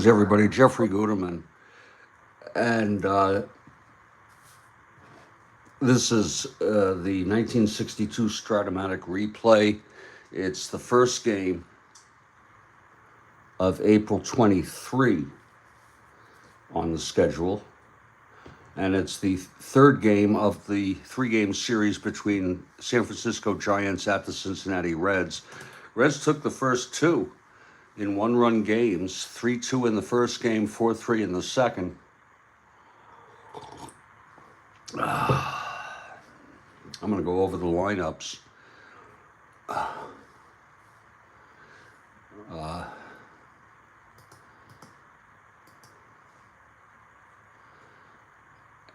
Everybody, Jeffrey Guterman, and this is the 1962 Strat-O-Matic replay. It's the first game of April 23 on the schedule, and it's the third game of the three-game series between San Francisco Giants at the Cincinnati Reds. Reds took the first two in one-run games, 3-2 in the first game, 4-3 in the second. I'm going to go over the lineups.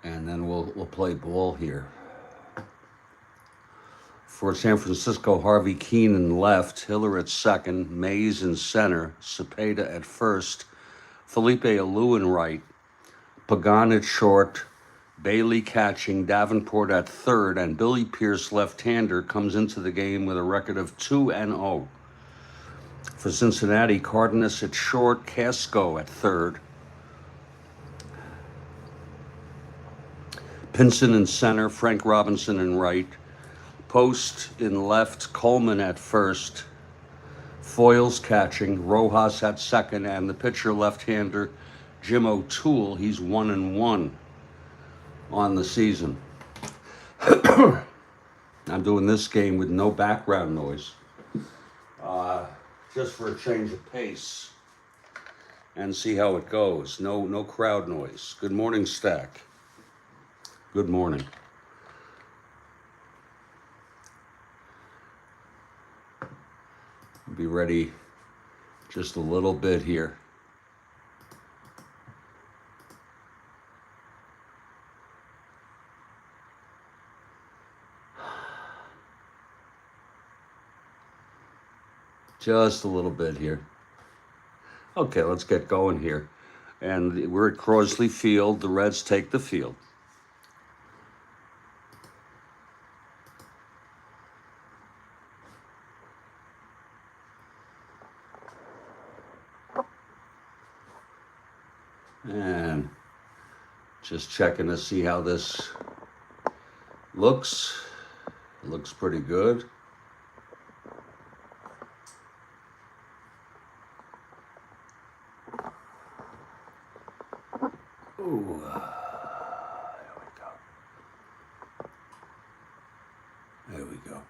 And then we'll play ball here. For San Francisco, Harvey Keenan left, Hiller at second, Mays in center, Cepeda at first, Felipe Alou in right, Pagan at short, Bailey catching, Davenport at third, and Billy Pierce, left-hander, comes into the game with a record of 2-0. For Cincinnati, Cardenas at short, Casco at third, Pinson in center, Frank Robinson in right, Post in left, Coleman at first, Foyles catching, Rojas at second, and the pitcher left-hander Jim O'Toole. He's 1-1 on the season. I'm doing this game with no background noise, just for a change of pace, and see how it goes. No crowd noise. Good morning, Stack. Good morning. Be ready just a little bit here. Just a little bit here. Okay, let's get going here. And we're at Crosley Field. The Reds take the field. And just checking to see how this looks. It looks pretty good. Ooh, there we go. There we go.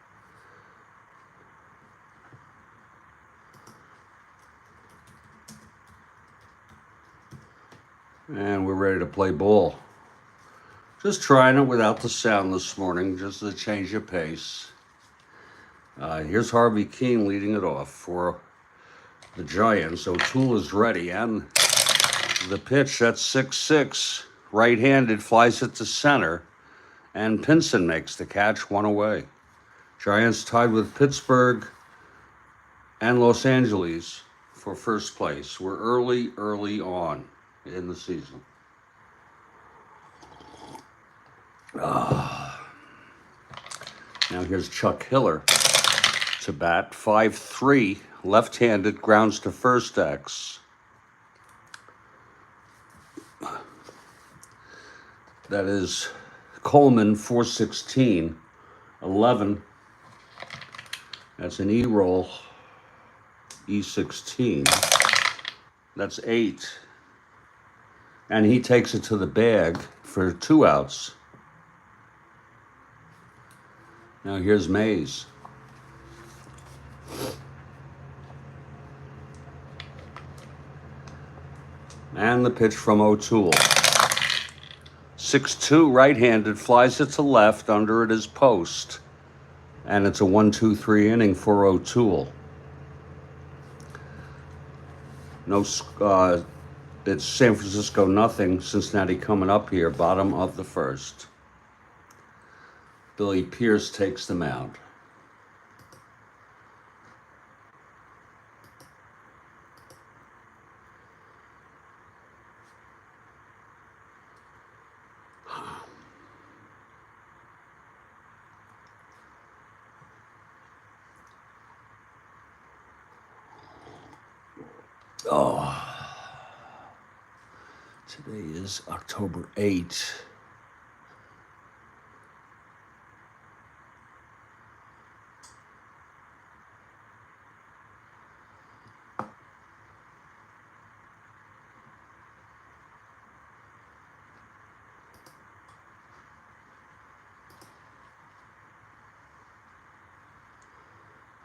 And we're ready to play ball. Just trying it without the sound this morning, just to change of pace. Here's Harvey Keene leading it off for the Giants. O'Toole is ready, and the pitch, that's 6-6. Right-handed, flies it to center, and Pinson makes the catch, one away. Giants tied with Pittsburgh and Los Angeles for first place. We're early on in the season. Now here's Chuck Hiller to bat. 5-3, left-handed, grounds to first X. That is Coleman, 416, 11. That's an E-roll, E16. That's 8. And he takes it to the bag for 2 outs. Now here's Mays. And the pitch from O'Toole. 6-2, right-handed, flies it to left, under it is Post. And it's a 1-2-3 inning for O'Toole. No, it's San Francisco nothing, Cincinnati coming up here, bottom of the first. Billy Pierce takes the mound. Oh. Today is October 8th.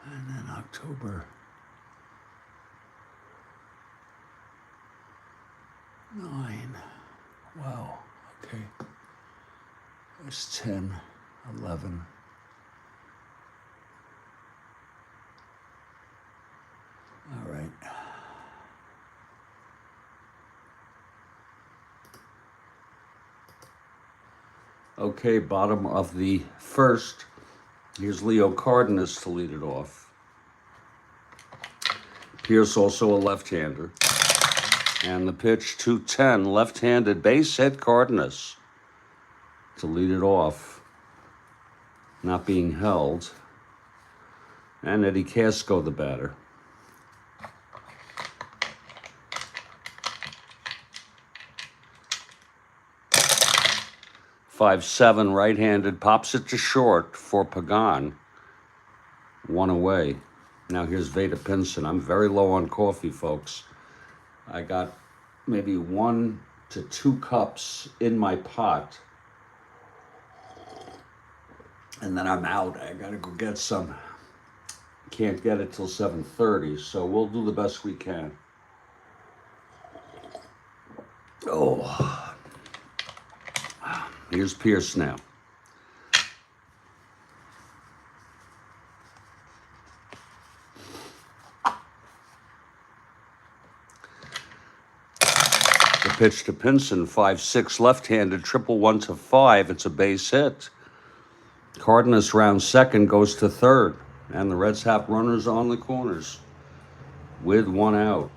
And then October 9. Wow. Okay. There's 10, 11. All right. Okay, bottom of the first. Here's Leo Cardenas to lead it off. Pierce also a left-hander. And the pitch 210, left-handed base hit Cardenas to lead it off. Not being held. And Eddie Casco, the batter. Five-seven, right-handed, pops it to short for Pagan. One away. Now here's Veda Pinson. I'm very low on coffee, folks. I got maybe 1 to 2 cups in my pot. And then I'm out. I gotta go get some. Can't get it till 7:30, so we'll do the best we can. Oh. Here's Pierce now. The pitch to Pinson, 5-6, left-handed, 1-1 to 5. It's a base hit. Cardenas rounds second, goes to third. And the Reds have runners on the corners with 1 out.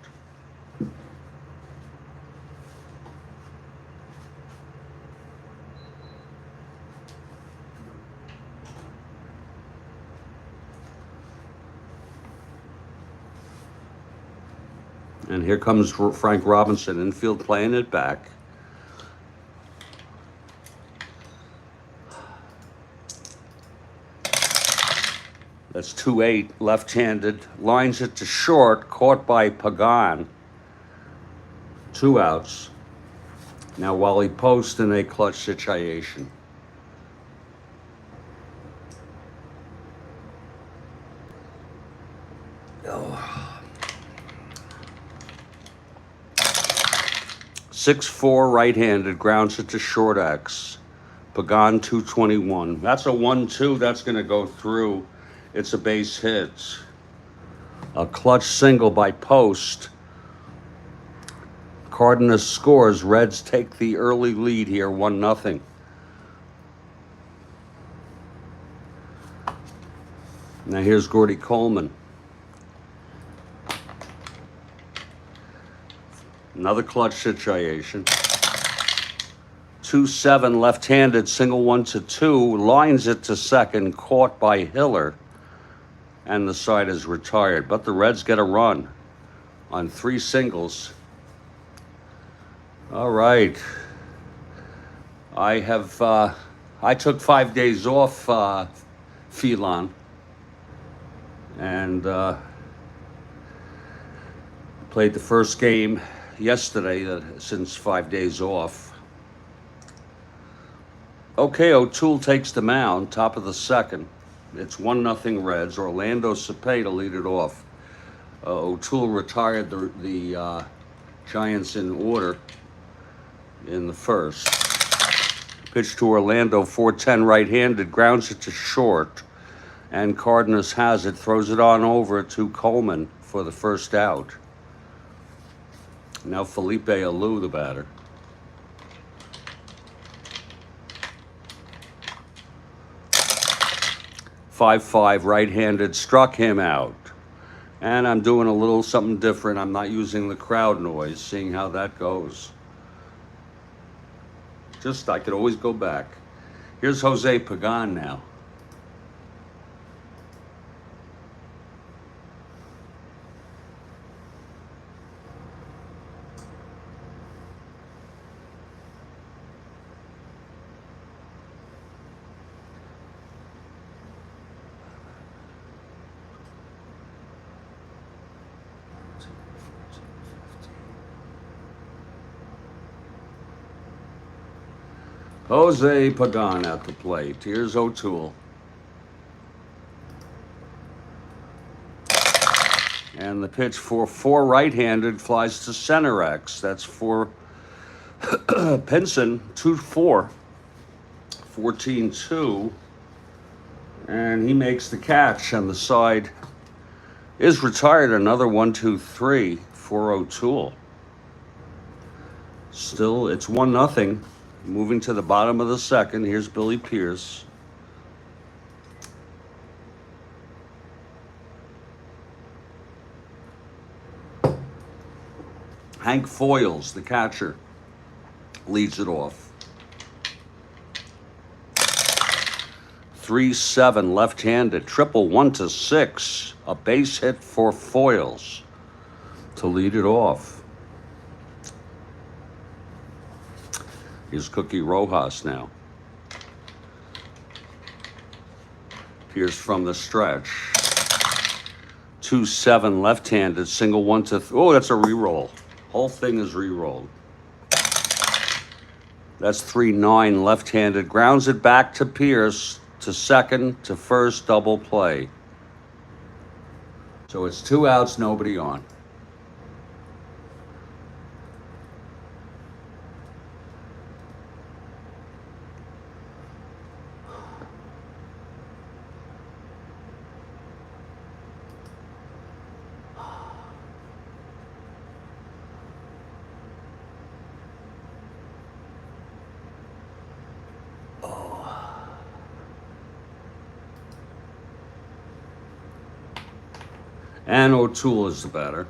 And here comes Frank Robinson, infield, playing it back. That's 2-8, left-handed, lines it to short, caught by Pagan. 2 outs. Now Wally Post in a clutch situation. Oh. 6-4, right-handed, grounds it to short X. Pagan 221. That's a 1-2. That's going to go through. It's a base hit. A clutch single by Post. Cardenas scores. Reds take the early lead here, 1-0. Now here's Gordy Coleman. Another clutch situation. 2-7, left-handed, single 1-2, lines it to second, caught by Hiller, and the side is retired. But the Reds get a run on 3 singles. All right. I took 5 days off, Phelan, and played the first game yesterday since 5 days off. Okay, O'Toole takes the mound, top of the second. It's 1-0 Reds. Orlando Cepeda to lead it off. O'Toole retired the Giants in order in the first. Pitch to Orlando, 4-10, right-handed, grounds it to short. And Cardenas has it, throws it on over to Coleman for the first out. Now Felipe Alou, the batter. Five, right-handed, struck him out. And I'm doing a little something different. I'm not using the crowd noise, seeing how that goes. I could always go back. Here's Jose Pagan now. Jose Pagan at the plate. Here's O'Toole. And the pitch for 4 right-handed flies to center X. That's for Pinson, 2-4, 14-2. And he makes the catch, and the side is retired. Another 1-2-3 for O'Toole. Still, it's 1-0. Moving to the bottom of the second. Here's Billy Pierce. Hank Foyles, the catcher, leads it off. 3-7, left-handed, triple 1-6. A base hit for Foyles to lead it off. Here's Cookie Rojas now. Pierce from the stretch. 2-7, left-handed, single 1-3. Oh, that's a re-roll. Whole thing is re-rolled. That's 3-9, left-handed. Grounds it back to Pierce, to second, to first, double play. So it's 2 outs, nobody on. And O'Toole is the batter.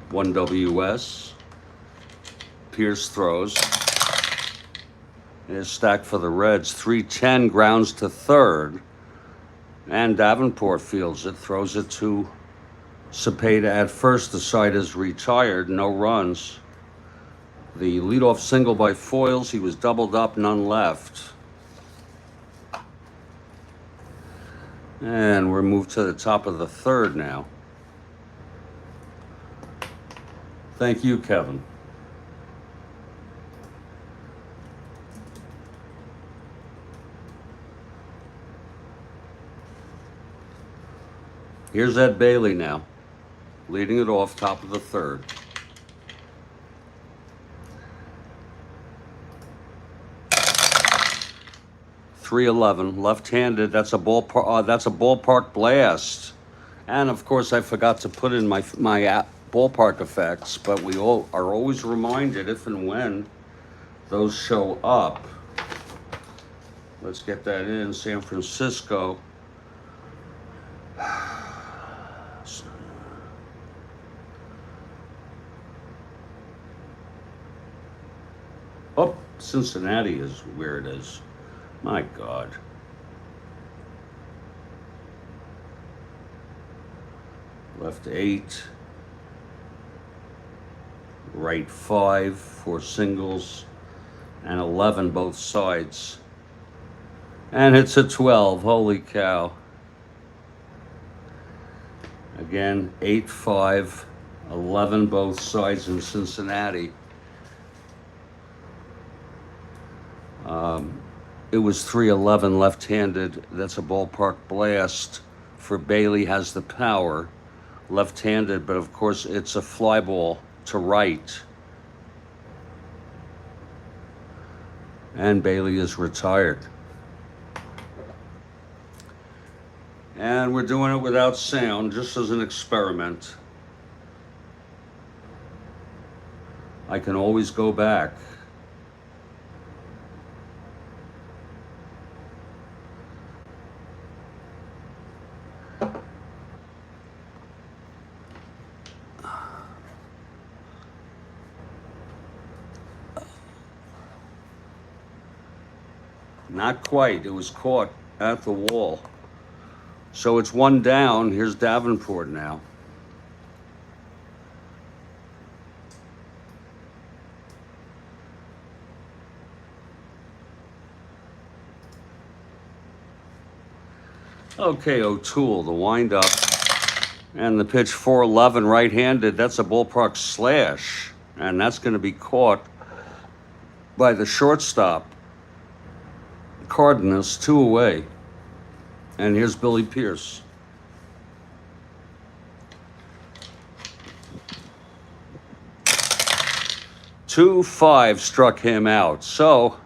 One WS. Pierce throws. It is stacked for the Reds. 3-10, grounds to third. And Davenport fields it, throws it to Cepeda at first. The side is retired, no runs. The leadoff single by Foyles. He was doubled up, none left. And we're moved to the top of the third now. Thank you, Kevin. Here's Ed Bailey now, leading it off, top of the third. .311, left-handed. That's a ballpark blast. And of course, I forgot to put in my ballpark effects, but we all are always reminded if and when those show up. Let's get that in. San Francisco. Oh, Cincinnati is where it is. My God. Left 8. Right 5 for singles. And 11 both sides. And it's a 12. Holy cow. Again, 8-5. 11 both sides in Cincinnati. It was 3-11 left-handed. That's a ballpark blast. For Bailey has the power. Left-handed, but of course it's a fly ball to right. And Bailey is retired. And we're doing it without sound, just as an experiment. I can always go back. Not quite. It was caught at the wall. So it's 1 down. Here's Davenport now. Okay, O'Toole, the windup. And the pitch 411 right-handed, that's a ballpark slash. And that's going to be caught by the shortstop. Cardenas, 2 away. And here's Billy Pierce. Two 5 struck him out. So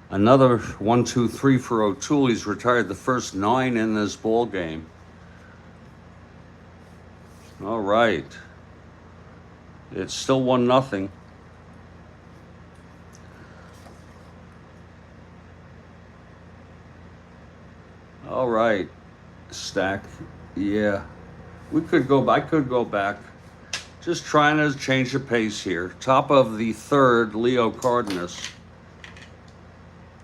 another 1, 2, 3 for O'Toole. He's retired the first 9 in this ball game. All right. It's still 1-0. All right, Stack. Yeah, I could go back. Just trying to change the pace here. Top of the 3rd, Leo Cardenas.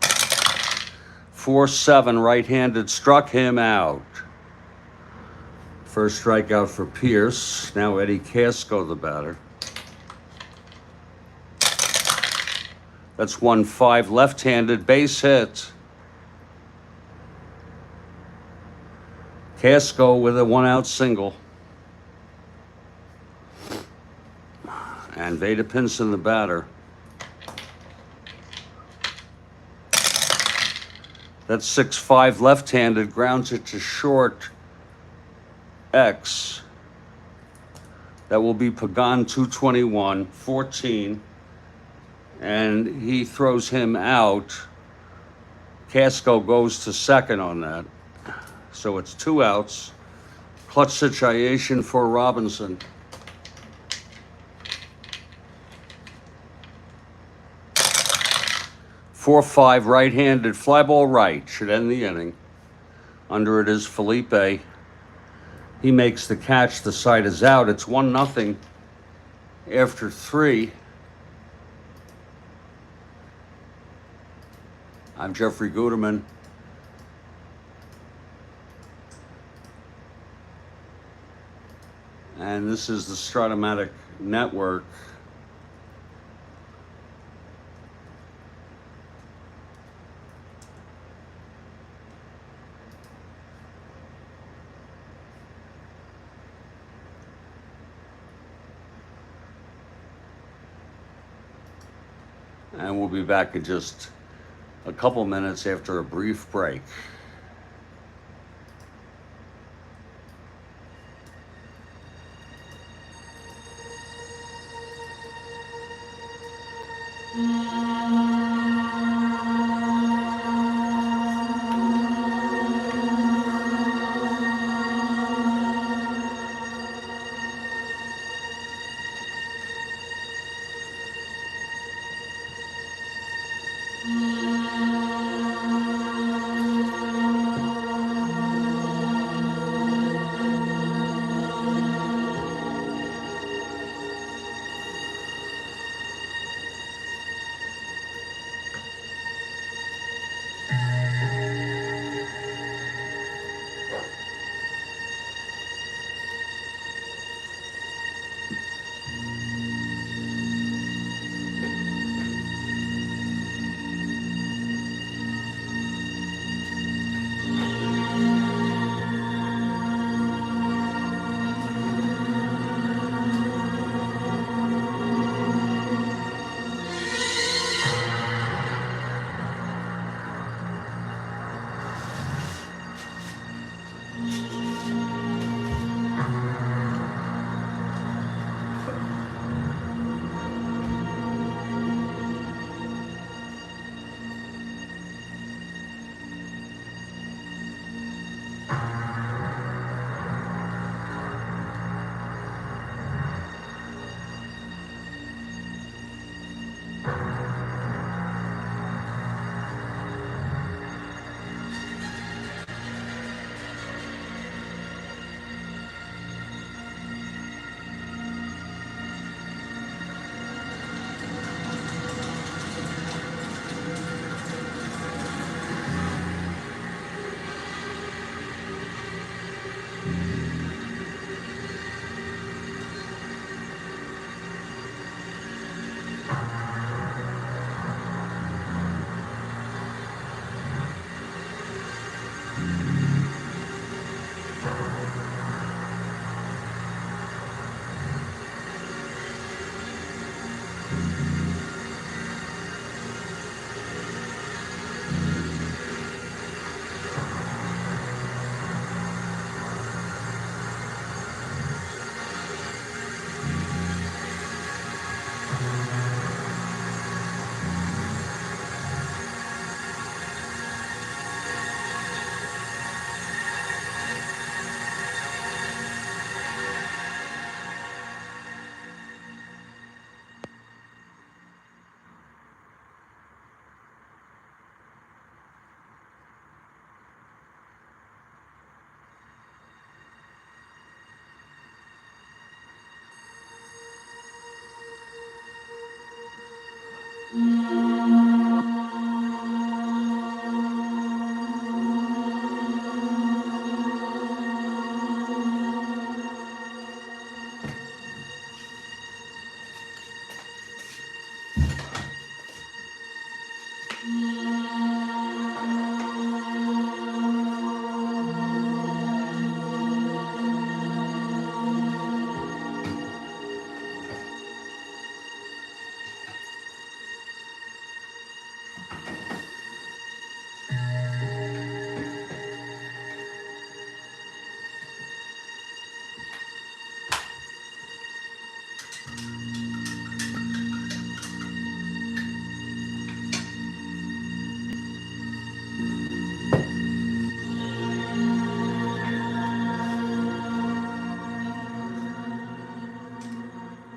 4-7 right-handed, struck him out. First strikeout for Pierce. Now Eddie Casco, the batter. That's 1-5 left-handed, base hit. Casco with a 1-out single. And Veda Pinson, the batter. That's 6-5 left-handed, grounds it to short. X. That will be Pagan, 221, 14. And he throws him out. Casco goes to second on that. So it's 2 outs. Clutch situation for Robinson. 4-5 right-handed, fly ball right, should end the inning. Under it is Felipe. He makes the catch, the side is out. It's 1-0 after 3. I'm Jeffrey Guterman. And this is the Strat-O-Matic network. And we'll be back in just a couple minutes after a brief break.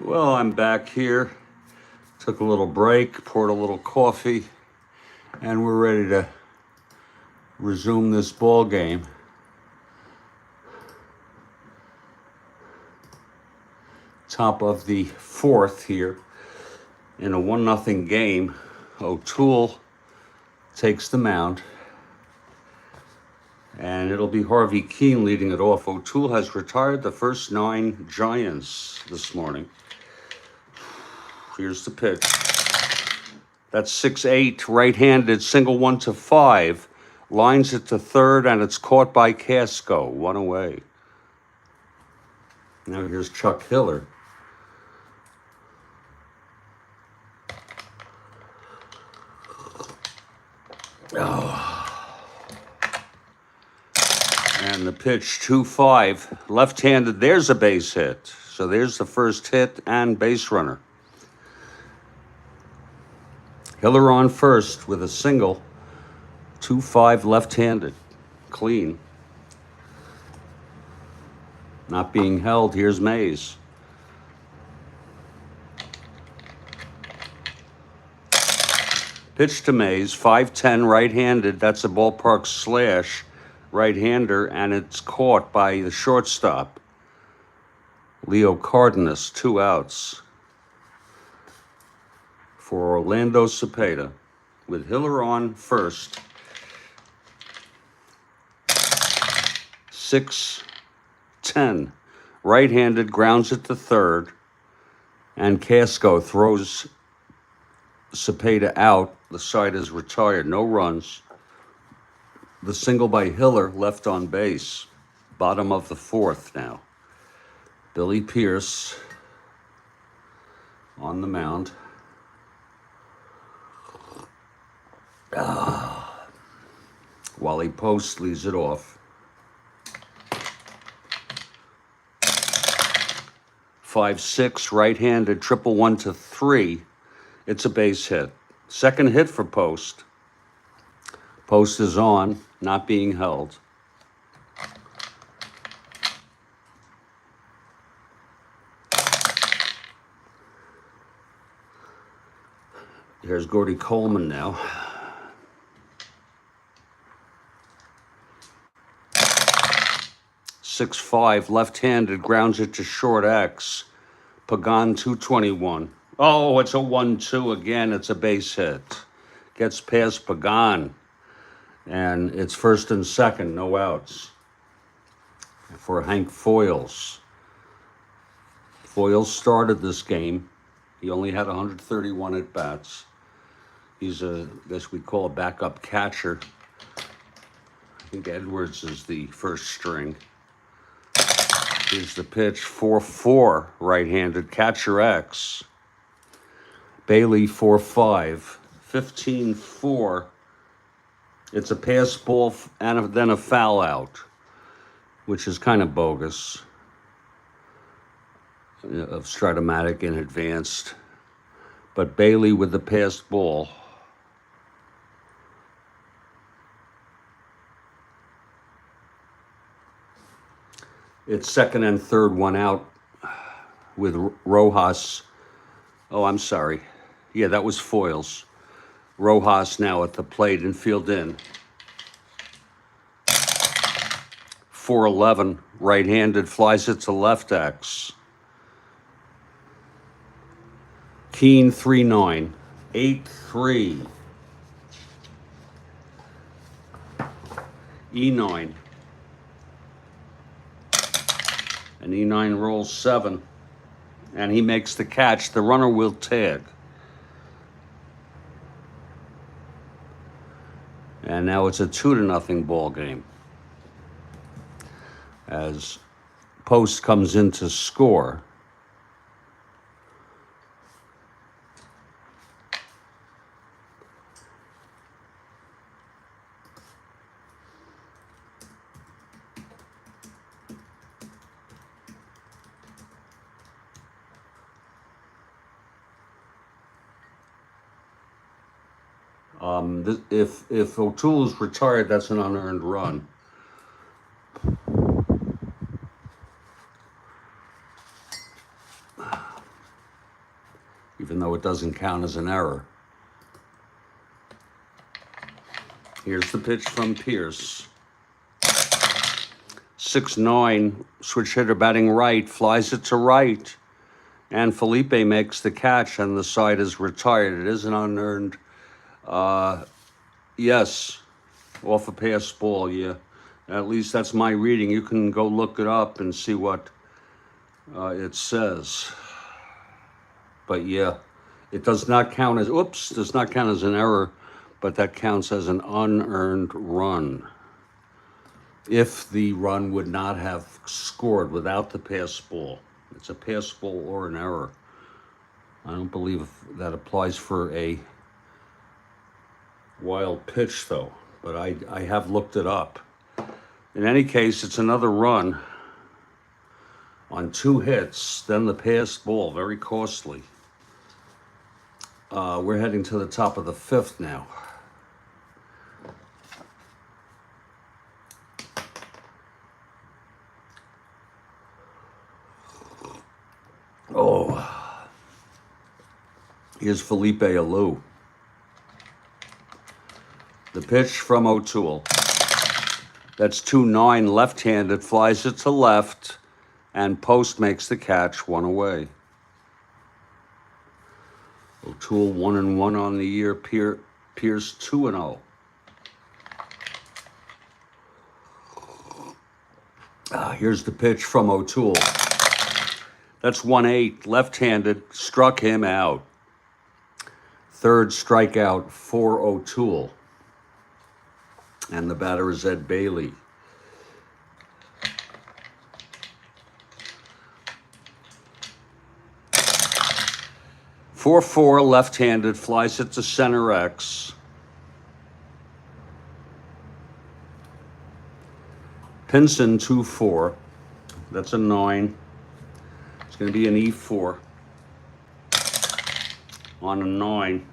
Well, I'm back here. Took a little break, poured a little coffee, and we're ready to resume this ball game. Top of the fourth here in a 1-0 game. O'Toole takes the mound, and it'll be Harvey Keene leading it off. O'Toole has retired the first 9 Giants this morning. Here's the pitch. That's 6-8, right-handed, single 1-5. Lines it to third, and it's caught by Casco. 1 away. Now here's Chuck Hiller. Oh. And the pitch, 2-5. Left-handed, there's a base hit. So there's the first hit and base runner. Hiller on first with a single. 2-5 left-handed. Clean. Not being held. Here's Mays. Pitch to Mays. 5-10 right-handed. That's a ballpark slash. Right-hander, and it's caught by the shortstop. Leo Cardenas. 2 outs for Orlando Cepeda, with Hiller on first. 6-10. Right-handed, grounds it to third, and Casco throws Cepeda out. The side is retired, no runs. The single by Hiller left on base. Bottom of the fourth now. Billy Pierce on the mound. Wally Post leads it off. 5-6, right-handed, triple 1-3. It's a base hit. Second hit for Post. Post is on, not being held. Here's Gordy Coleman now. 6-5, left-handed, grounds it to short X. Pagan 221. Oh, it's a 1-2 again. It's a base hit. Gets past Pagan. And it's first and second, no outs. For Hank Foyles. Foyles started this game. He only had 131 at-bats. He's I guess we call a backup catcher. I think Edwards is the first string. Here's the pitch, 4-4, right-handed, catcher X. Bailey, 4-5, 15-4. It's a pass ball and then a foul out, which is kind of bogus. Of Strat-O-Matic in advanced. But Bailey with the passed ball. It's second and third, 1 out with Rojas. Oh, I'm sorry. Yeah, that was Foyles. Rojas now at the plate, infield in. 4-11, right-handed, flies it to left X. Keene 3-9, 8-3. E9. And E9 rolls 7. And he makes the catch. The runner will tag. And now it's a 2-0 ball game. As Post comes in to score. If O'Toole is retired, that's an unearned run. Even though it doesn't count as an error. Here's the pitch from Pierce. 6-9, switch hitter batting right, flies it to right. And Felipe makes the catch, and the side is retired. It is an unearned, yes, off a pass ball, yeah. At least that's my reading. You can go look it up and see what it says. But yeah, it does not count as, does not count as an error, but that counts as an unearned run. If the run would not have scored without the pass ball. It's a pass ball or an error. I don't believe that applies for a wild pitch, though, but I have looked it up. In any case, it's another run on 2 hits, then the pass ball, very costly. We're heading to the top of the 5th now. Oh, here's Felipe Alou. The pitch from O'Toole. That's 2-9, left-handed, flies it to left, and Post makes the catch, 1 away. O'Toole 1-1 on the year, Pierce 2-0. Here's the pitch from O'Toole. That's 1-8, left-handed, struck him out. 3rd strikeout for O'Toole. And the batter is Ed Bailey. Four, left-handed, flies it to center X. Pinson 2-4. That's a 9. It's going to be an E4 on a 9.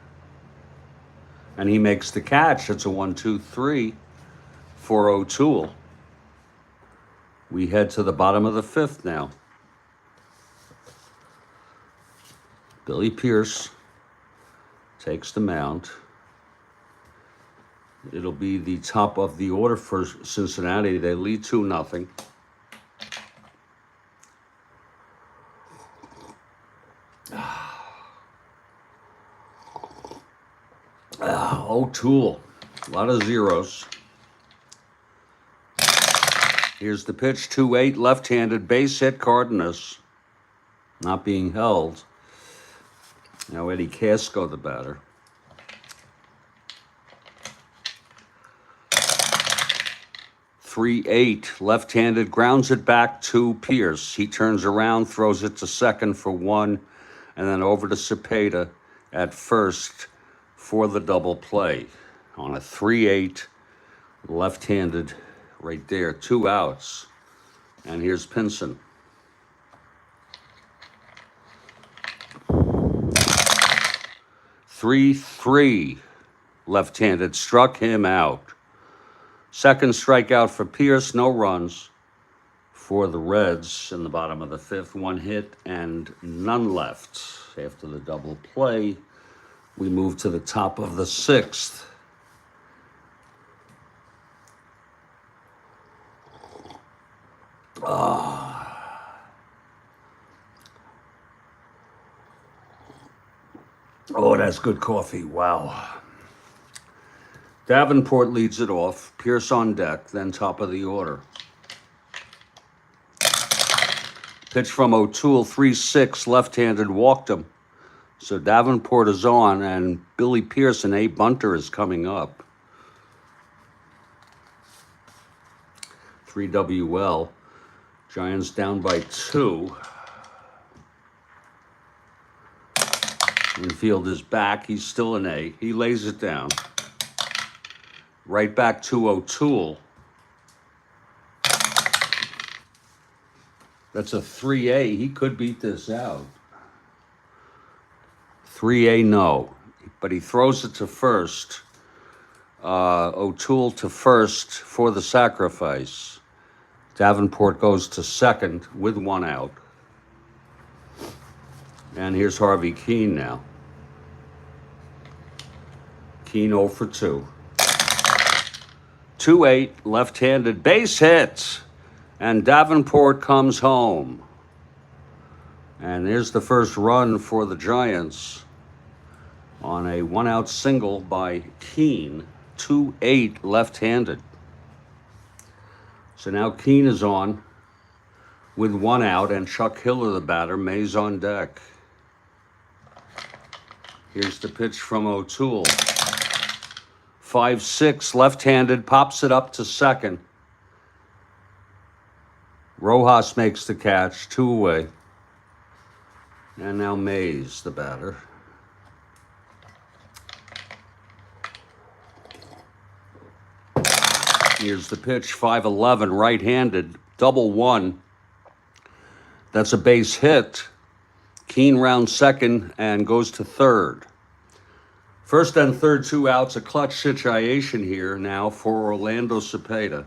And he makes the catch. It's a 1-2-3 for O'Toole. We head to the bottom of the 5th now. Billy Pierce takes the mound. It'll be the top of the order for Cincinnati. They lead 2-0. O'Toole, a lot of zeros. Here's the pitch, 2-8, left-handed, base hit, Cardenas. Not being held. Now Eddie Casco, the batter. 3-8, left-handed, grounds it back to Pierce. He turns around, throws it to second for 1, and then over to Cepeda at first for the double play. On a 3-8, left-handed right there, 2 outs. And here's Pinson. 3-3, left-handed, struck him out. 2nd strikeout for Pierce, no runs for the Reds in the bottom of the 5th. 1 hit and none left. After the double play, we move to the top of the 6th. Oh, that's good coffee. Wow. Davenport leads it off. Pierce on deck, then top of the order. Pitch from O'Toole, 3-6, left-handed, walked him. So Davenport is on, and Billy Pierce and A. Bunter is coming up. 3 WL. Giants down by 2. Infield is back. He's still an A. He lays it down. Right back to O'Toole. That's a 3A. He could beat this out. 3A, no. But he throws it to first. O'Toole to first for the sacrifice. Davenport goes to second with 1 out. And here's Harvey Keene now. Keene 0 for 2. 2-8, left-handed base hit. And Davenport comes home. And there's the first run for the Giants on a 1-out single by Keene. 2-8, left-handed. So now Keene is on with 1 out, and Chuck Hiller, the batter, Mays on deck. Here's the pitch from O'Toole. 5-6, left-handed, pops it up to second. Rojas makes the catch, 2 away. And now Mays, the batter. Here's the pitch, 5-11, right-handed, double 1. That's a base hit. Keene rounds second and goes to third. First and third, 2 outs, a clutch situation here now for Orlando Cepeda.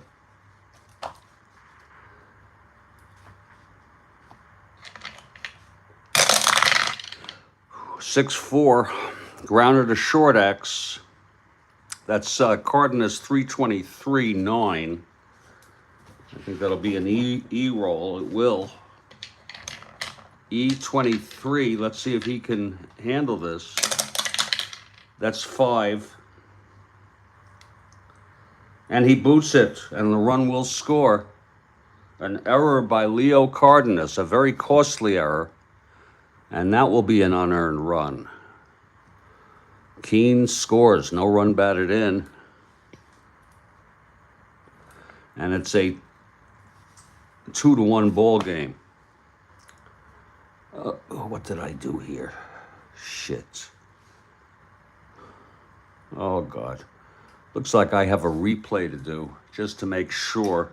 .64, grounder to short X. That's Cardenas 323.9. I think that'll be an E roll. It will. E23. Let's see if he can handle this. That's 5. And he boots it, and the run will score. An error by Leo Cardenas, a very costly error. And that will be an unearned run. Keene scores, no run batted in. And it's a 2-1 ball game. What did I do here? Shit. Oh, God. Looks like I have a replay to do just to make sure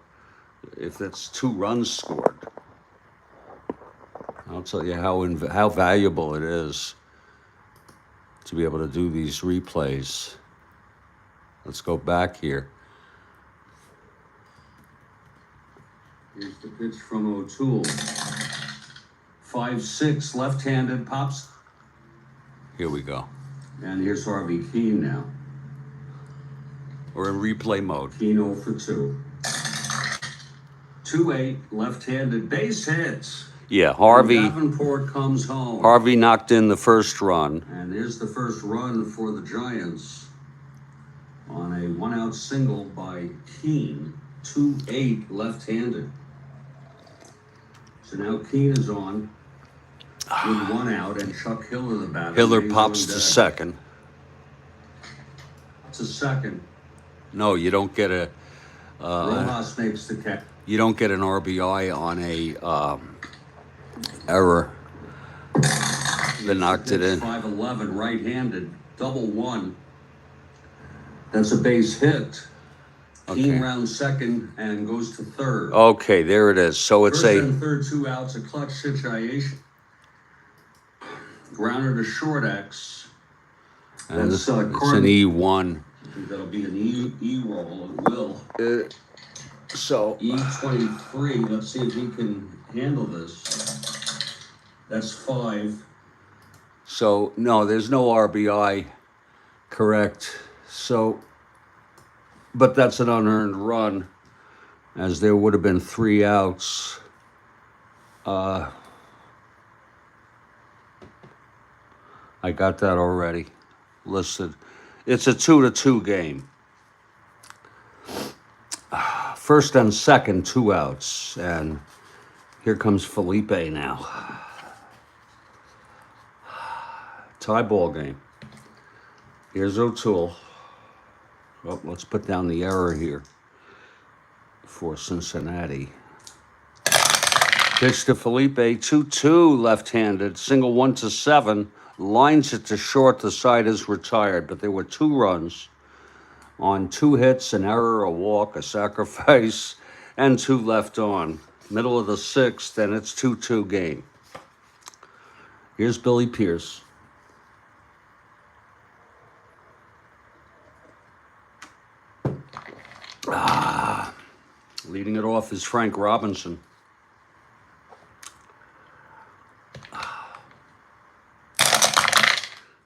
if that's 2 runs scored. I'll tell you how valuable it is to be able to do these replays. Let's go back here. Here's the pitch from O'Toole. 5-6, left-handed, pops. Here we go. And here's Harvey Keene now. We're in replay mode. Keene 0 for 2. 2-8, left-handed, base hits. Yeah, Harvey. Davenport comes home. Harvey knocked in the first run. And there's the first run for the Giants on a 1-out single by Keene. 2-8, left-handed. So now Keene is on with 1 out, and Chuck Hiller, the batter. Hiller pops to second. To second. No, you don't get a. Rojas makes the catch. You don't get an RBI on a error that knocked it in. 5-11, right-handed, double 1. That's a base hit. Okay. Keene rounds second and goes to third. Okay, there it is. So it's first and third, 2 outs, a clutch situation. Grounder to short X. And that's it's an E1. I think that'll be an E roll. It will. So E23. Let's see if he can handle this. That's 5. So no, there's no RBI. Correct. So, but that's an unearned run, as there would have been 3 outs. I got that already listed. It's a 2-2 game. First and second, 2 outs. And here comes Felipe now. Tie ball game. Here's O'Toole. Well, let's put down the error here for Cincinnati. Pitch to Felipe, 2-2 left-handed, single 1-7. Lines it to short, the side is retired, but there were 2 runs on 2 hits, an error, a walk, a sacrifice, and 2 left on. Middle of the 6th, and it's 2-2 game. Here's Billy Pierce. Leading it off is Frank Robinson.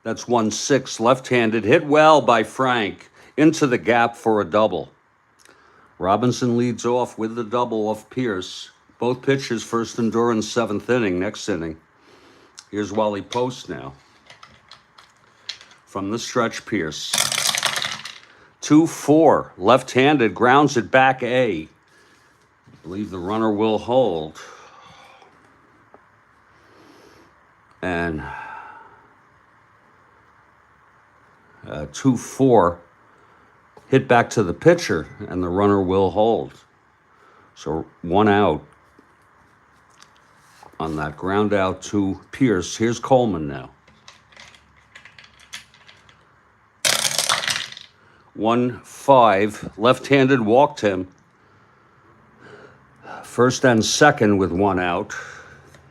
That's 1-6, left-handed, hit well by Frank, into the gap for a double. Robinson leads off with the double off Pierce. Both pitchers first and Duran's 7th inning, next inning. Here's Wally Post now. From the stretch, Pierce. 2-4, left-handed, grounds it back A. I believe the runner will hold. And 2-4, hit back to the pitcher, and the runner will hold. So 1 out on that ground out to Pierce. Here's Coleman now. 1-5, left-handed, walked him. First and second with 1 out,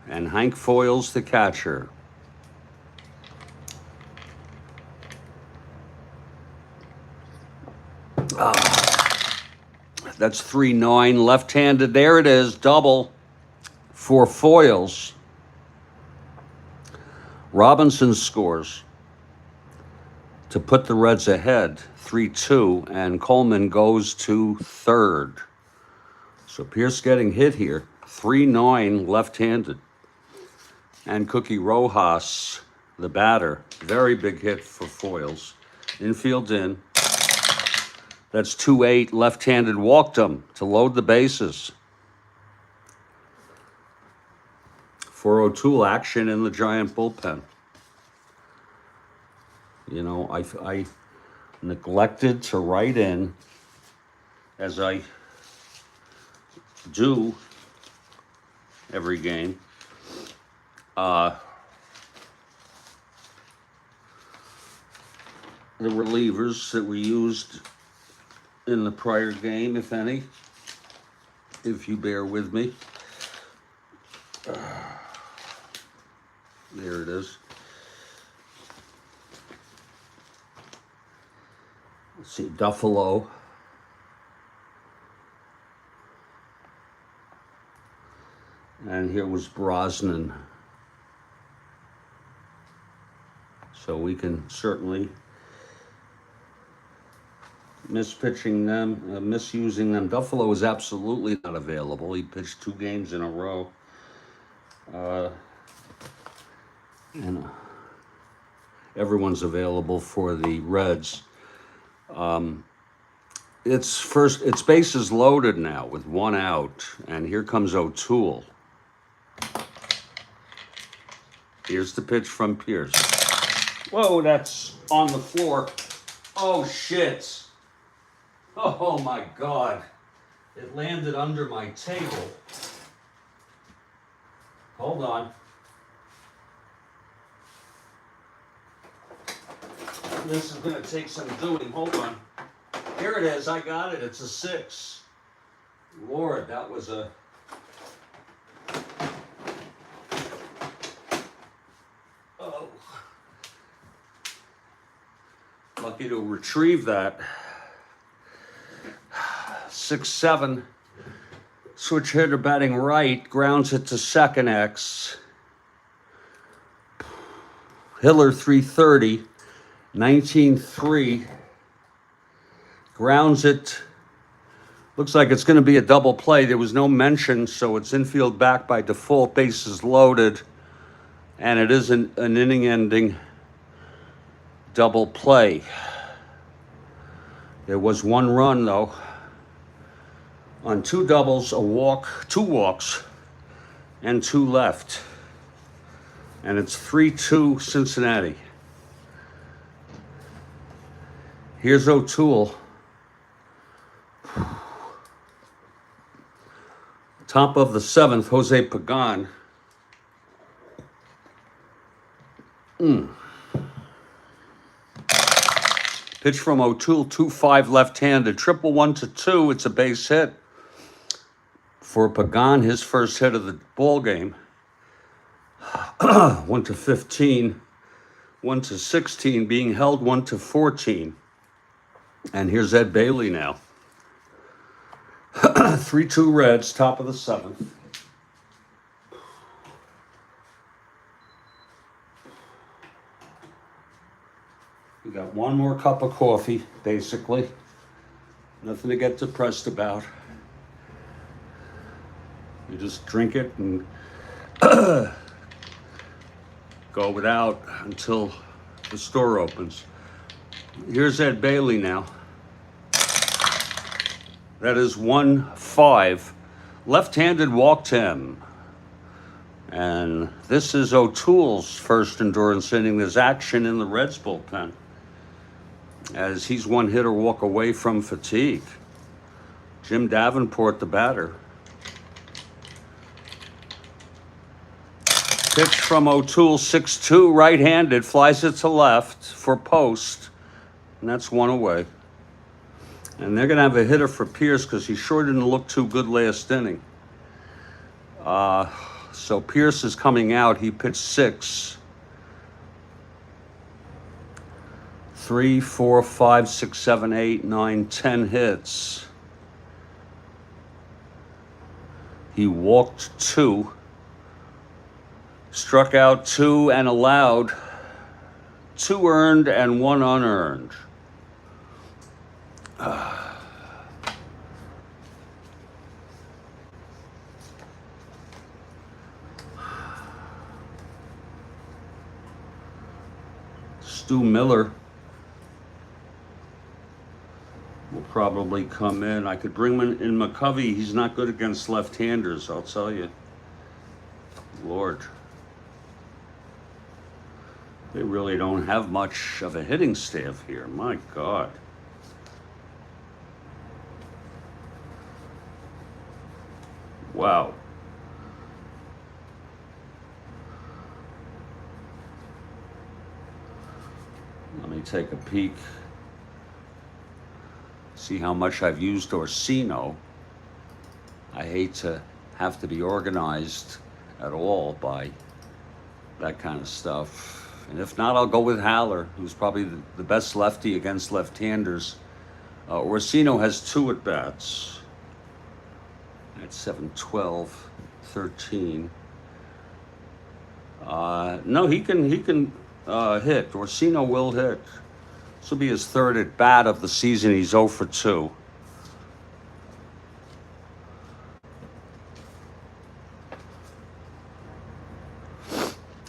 and Hank foils the catcher. That's 3-9, left-handed. There it is, double for foils. Robinson scores to put the Reds ahead, 3-2, and Coleman goes to third. So Pierce getting hit here, 3-9, left-handed. And Cookie Rojas, the batter, very big hit for foils. Infield in. That's 2-8, left-handed, walked him to load the bases. For O'Toole, action in the Giant bullpen. You know, I neglected to write in, as I do every game, the relievers that we used in the prior game, if any, if you bear with me. There it is. Let's see, Duffalo. And here was Brosnan. So we can certainly mispitching them, misusing them. Duffalo is absolutely not available. He pitched 2 games in a row. And everyone's available for the Reds. It's bases loaded now with 1 out, and here comes O'Toole. Here's the pitch from Pierce. Whoa, that's on the floor. Oh, shit. Oh, my God. It landed under my table. Hold on. This is going to take some doing. Hold on. Here it is. I got it. It's a 6. Lord, that was a... Oh. Lucky to retrieve that. 6-7. Switch hitter batting right. Grounds it to second X. Hiller 330. 19-3. Grounds it. Looks like it's going to be a double play. There was no mention, so it's infield back by default. Bases loaded. And it is an inning-ending double play. There was 1 run, though. On 2 doubles, a walk, 2 walks, and 2 left. And it's 3-2 Cincinnati. Here's O'Toole. Top of the 7th, Jose Pagan. Pitch from O'Toole, 2-5 left-handed. 1-1-2, it's a base hit. For Pagan, his first hit of the ball game. 1-15, 1-16, being held 1-14. And here's Ed Bailey now. 3-2 Reds, top of the 7th. We got one more cup of coffee, basically. Nothing to get depressed about. You just drink it and go without until the store opens. Here's Ed Bailey now. That is 1-5. Left-handed walked him. And this is O'Toole's first endurance inning. There's action in the Reds bullpen, as he's one hitter walk away from fatigue. Jim Davenport, the batter. Pitch from O'Toole, 6-2, right-handed, flies it to left for post, and that's one away. And they're going to have a hitter for Pierce because he sure didn't look too good last inning. So Pierce is coming out. He pitched 6. 3, 4, 5, 6, 7, 8, 9, 10 hits. He walked 2, struck out 2, and allowed 2 earned and 1 unearned. Stu Miller will probably come in. I could bring him in McCovey. He's not good against left-handers, I'll tell you. Lord. They really don't have much of a hitting staff here. My God. Wow. Let me take a peek. See how much I've used Orsino. I hate to have to be organized at all by that kind of stuff. And if not, I'll go with Haller, who's probably the best lefty against left-handers. Orsino has 2 at-bats. That's 7, 12, 13. No, he can hit. Orsino will hit. This will be his 3rd at-bat of the season. He's 0 for 2.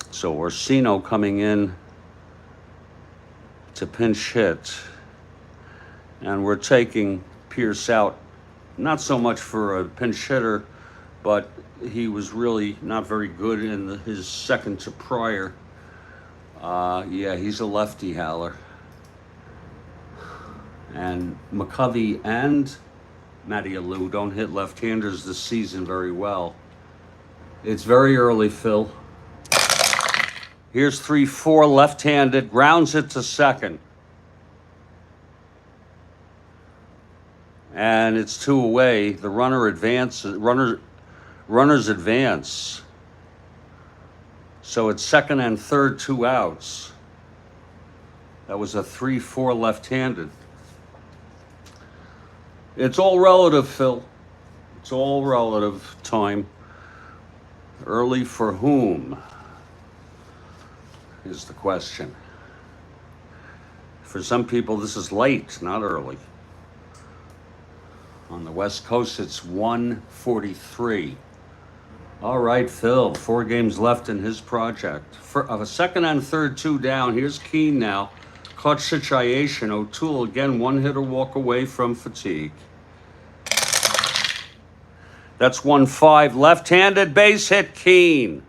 So Orsino coming in to pinch hit. And we're taking Pierce out, not so much for a pinch hitter, but he was really not very good in his second to prior. Yeah, he's a lefty, Haller. And McCovey and Matty Alou don't hit left-handers this season very well. It's very early, Phil. Here's 3-4, left-handed, grounds it to second. And it's 2 away. The runner advances. Runners advance. So it's second and third, 2 outs. That was a 3-4 left-handed. It's all relative, Phil. It's all relative. Time. Early for whom is the question. For some people, this is late, not early. On the West Coast, it's 1:43. All right, Phil, 4 games left in his project. For a second and third, 2 down. Here's Keene now. Clutch situation. O'Toole again, 1 hitter walk away from fatigue. That's 1-5. Left-handed base hit, Keene.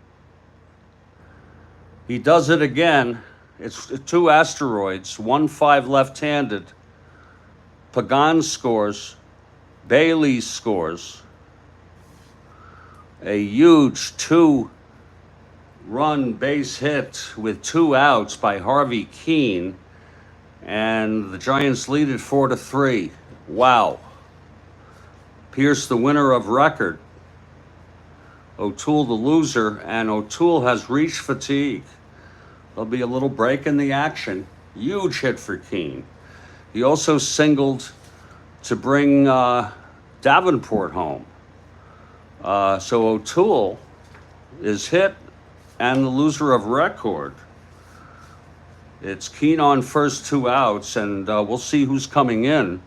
He does it again. It's 2 asteroids. 1-5 left-handed. Pagan scores. Bailey scores. A huge 2-run base hit with 2 outs by Harvey Keene. And the Giants lead it 4-3. Wow. Pierce the winner of record. O'Toole the loser, and O'Toole has reached fatigue. There'll be a little break in the action. Huge hit for Keene. He also singled to bring Davenport home. So O'Toole is hit and the loser of record. It's Keen on first 2 outs, and we'll see who's coming in.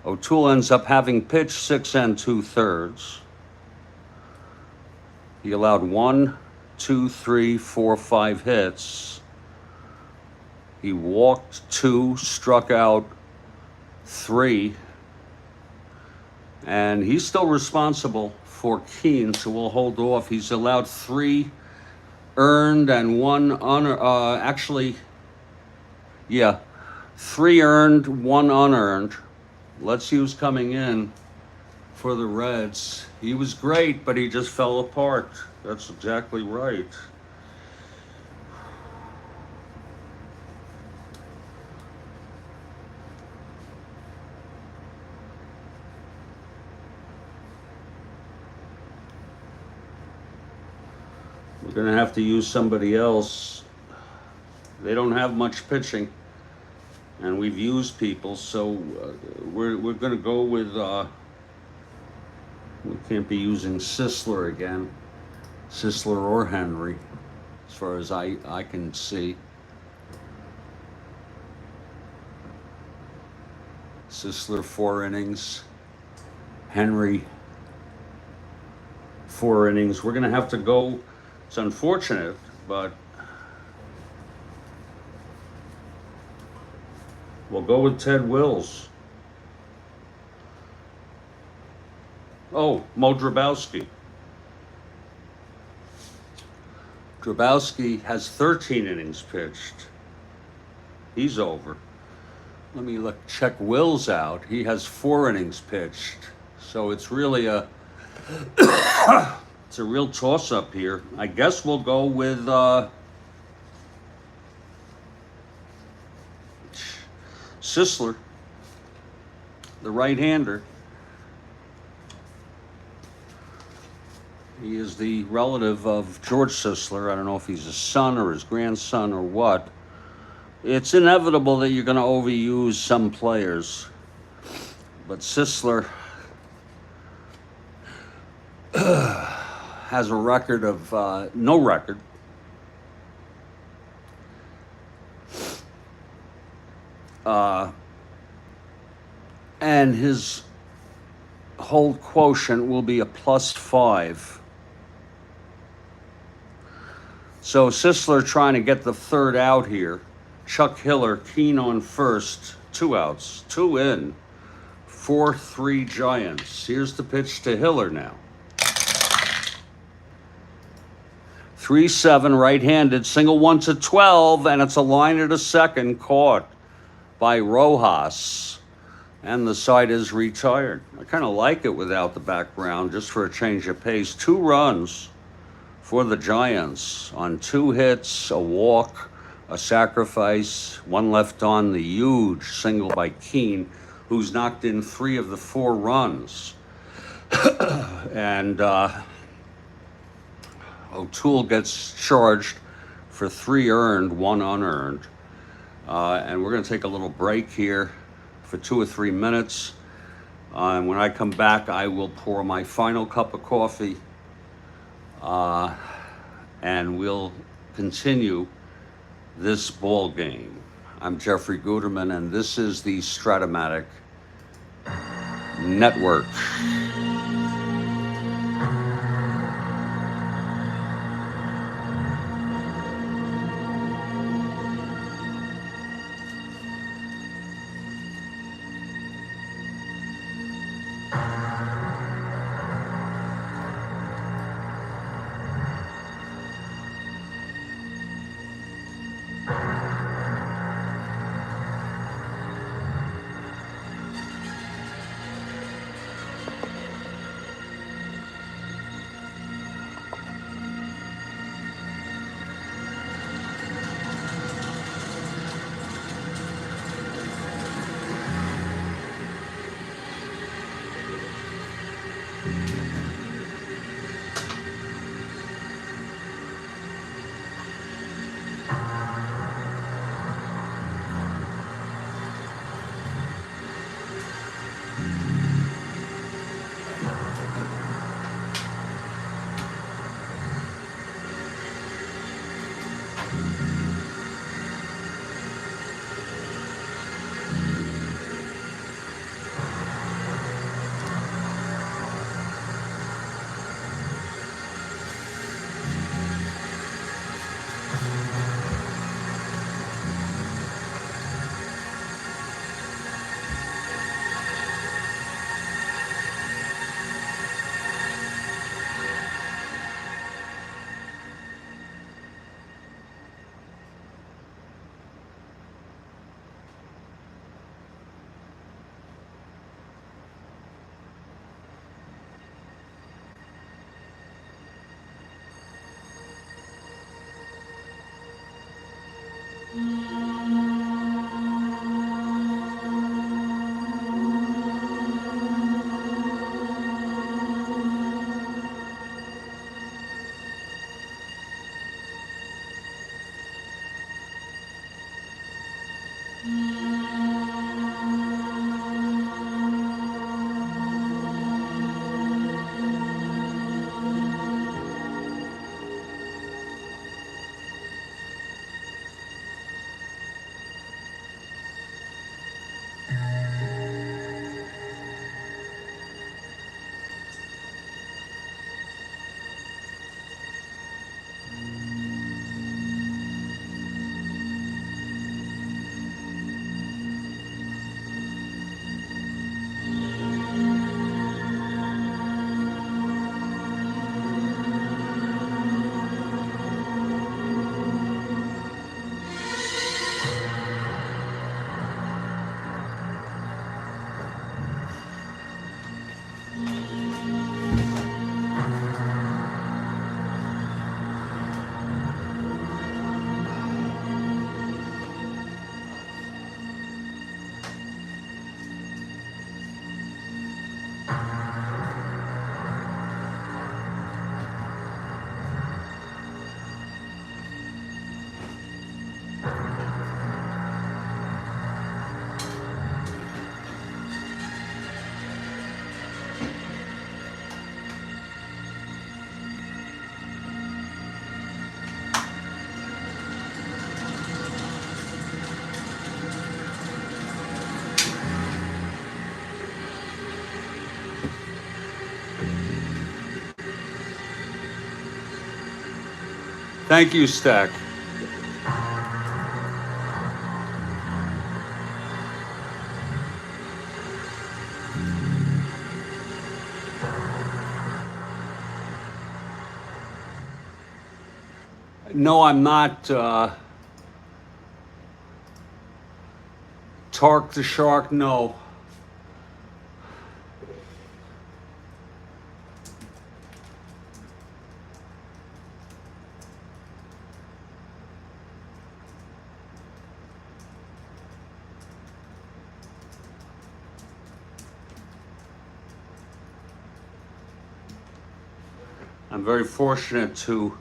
O'Toole ends up having pitched 6 2/3. He allowed 1, 2, 3, 4, 5 hits. He walked 2, struck out 3, and he's still responsible for Keen, so we'll hold off. He's allowed 3 earned and 1 unearned. 3 earned, 1 unearned. Let's see who's coming in for the Reds. He was great, but he just fell apart. That's exactly right. We're going to have to use somebody else. They don't have much pitching, and we've used people, so we're going to go with, we can't be using Sisler again. Sisler or Henry, as far as I can see. Sisler 4 innings. Henry 4 innings. We're going to have to go. It's unfortunate, but we'll go with Ted Wills. Oh, Mo Drabowski. Drabowski has 13 innings pitched. He's over. Let me check Wills out. He has 4 innings pitched. So it's really it's a real toss-up here. I guess we'll go with Sisler, the right-hander. He is the relative of George Sisler. I don't know if he's his son or his grandson or what. It's inevitable that you're going to overuse some players. But Sisler has a record of no record. And his hold quotient will be a +5. So Sisler trying to get the 3rd out here. Chuck Hiller, Keen on first, 2 outs, 2 in, 4-3 Giants. Here's the pitch to Hiller now. 3-7 right-handed, single 1 to 12, and it's a line at a second, caught by Rojas, and the side is retired. I kind of like it without the background, just for a change of pace. 2 runs for the Giants on 2 hits, a walk, a sacrifice, 1 left on, the huge single by Keen, who's knocked in 3 of the 4 runs. And O'Toole gets charged for 3 earned, 1 unearned. And we're going to take a little break here for 2 or 3 minutes. And when I come back, I will pour my final cup of coffee. And we'll continue this ball game. I'm Jeffrey Guterman, and this is the Strat-O-Matic Network. Thank you, Stack. No, I'm not. Tark the Shark, no. I'm very fortunate to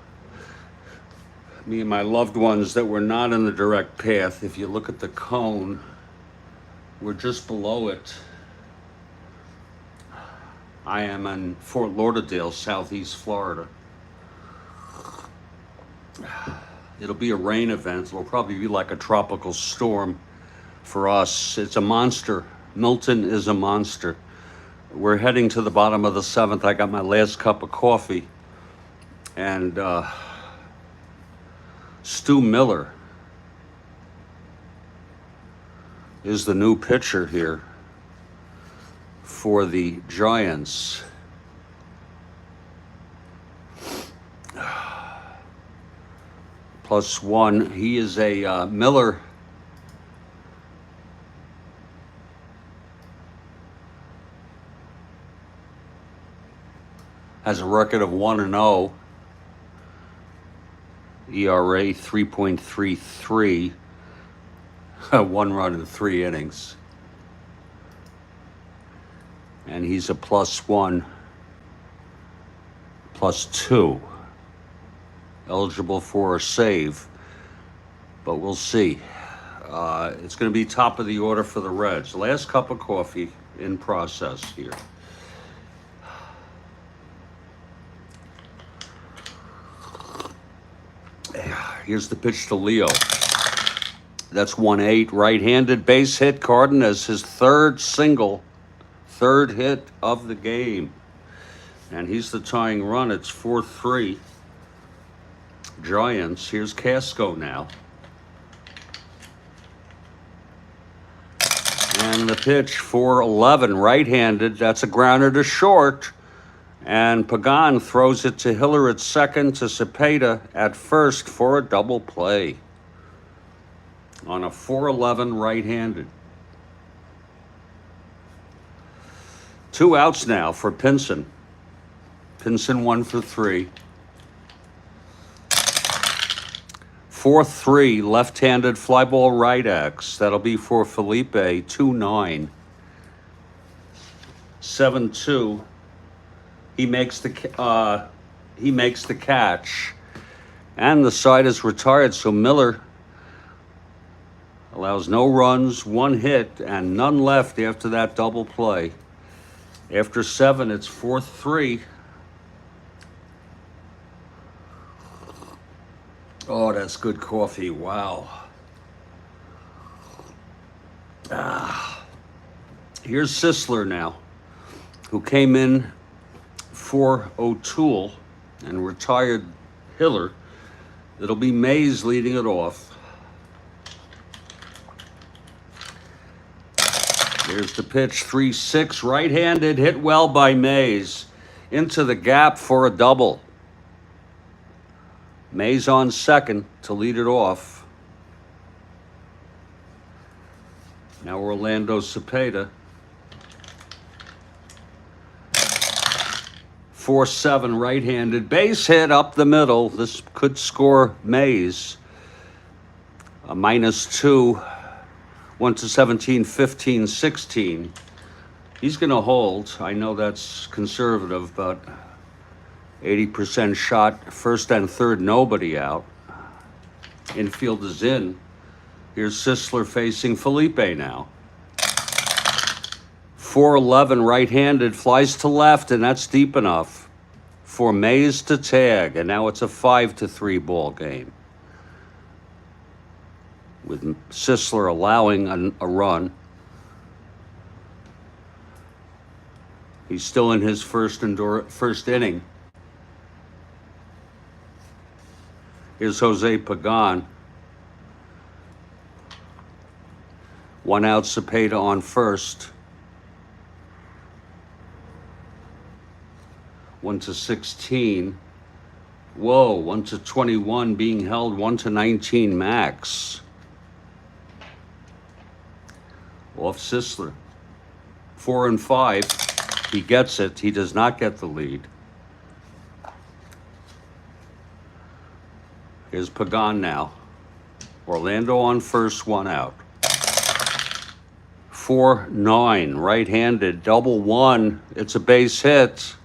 me and my loved ones that were not in the direct path. If you look at the cone, we're just below it. I am in Fort Lauderdale, Southeast Florida. It'll be a rain event. It'll probably be like a tropical storm for us. It's a monster. Milton is a monster. We're heading to the bottom of the 7th. I got my last cup of coffee. And Stu Miller is the new pitcher here for the Giants. +1. He is a Miller. Has a record of 1-0. ERA 3.33. 1 run in 3 innings. And he's a +1, +2. Eligible for a save, but we'll see. It's going to be top of the order for the Reds. Last cup of coffee in process here. Here's the pitch to Leo. That's 1-8, right-handed base hit. Cardenas, his third hit of the game. And he's the tying run. It's 4-3. Giants. Here's Casco now. And the pitch for 11, right-handed. That's a grounder to short. And Pagan throws it to Hiller at second, to Cepeda at first for a double play on a 4-11 right-handed. 2 outs now for Pinson. Pinson 1 for 3. 4-3 left-handed fly ball right X. That'll be for Felipe. 2-9. 7-2. He makes the catch, and the side is retired. So Miller allows no runs, 1 hit, and none left after that double play. After 7, it's 4-3. Oh, that's good coffee. Wow. Here's Sisler now, who came in for O'Toole and retired Hiller. It'll be Mays leading it off. Here's the pitch, 3-6, right-handed, hit well by Mays. Into the gap for a double. Mays on second to lead it off. Now Orlando Cepeda. 4-7 right-handed, base hit up the middle. This could score Mays. A -2, 1-17, 15, 16. He's going to hold. I know that's conservative, but 80% shot, first and third, nobody out. Infield is in. Here's Sisler facing Felipe now. 4-11 right-handed, flies to left, and that's deep enough for Mays to tag. And now it's a 5-3 ball game, with Sisler allowing a run. He's still in his first inning. Here's Jose Pagan. 1 out, Cepeda on first. 1-16. Whoa, 1-21 being held, 1-19 max. Off Sisler. 4-5. He gets it. He does not get the lead. Here's Pagan now. Orlando on first, 1 out. 4-9 right-handed, double 1. It's a base hit.